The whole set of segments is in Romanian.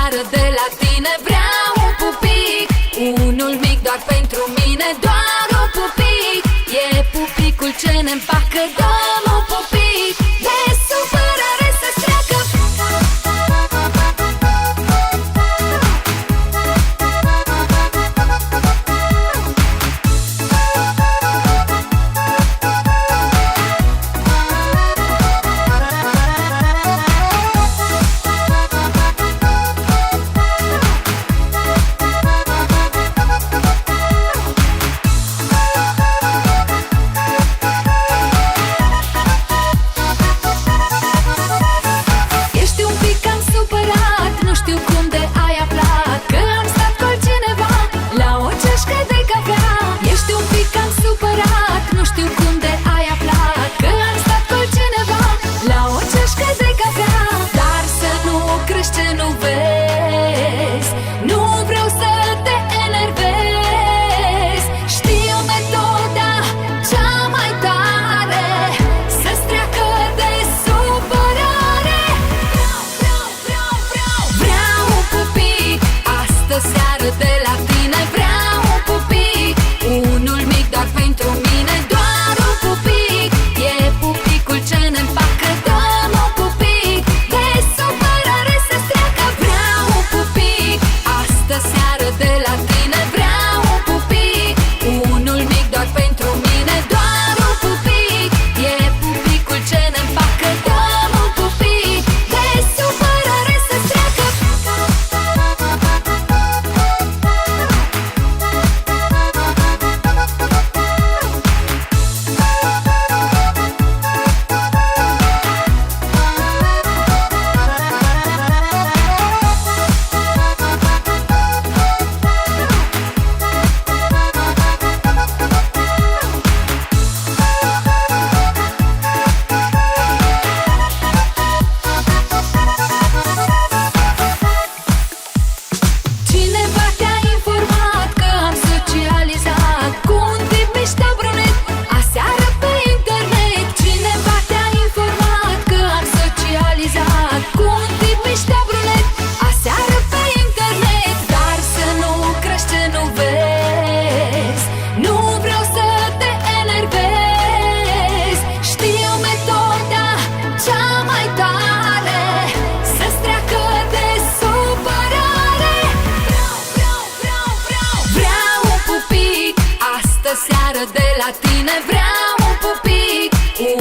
seară de la tine vreau un pupic, unul mic doar pentru mine, doar un pupic. E pupicul ce ne împacă, dăm un pupic de supărare să-ți treacă. Seară de la tine vreau un pupic,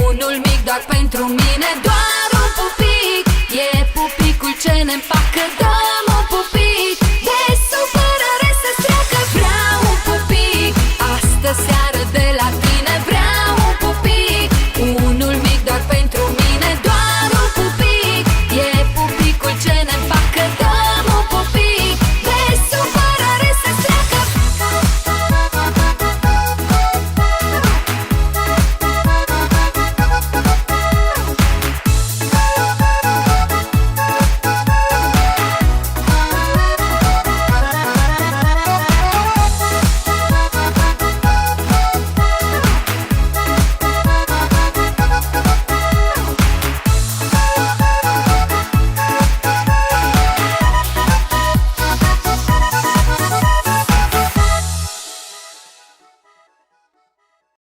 unul mic doar pentru mine, doar un pupic. E pupicul ce ne împacă, dăm un pupic de supărare să-ți treacă. Vreau un pupic, astă seară de la tine vreau un pupic, unul mic doar pentru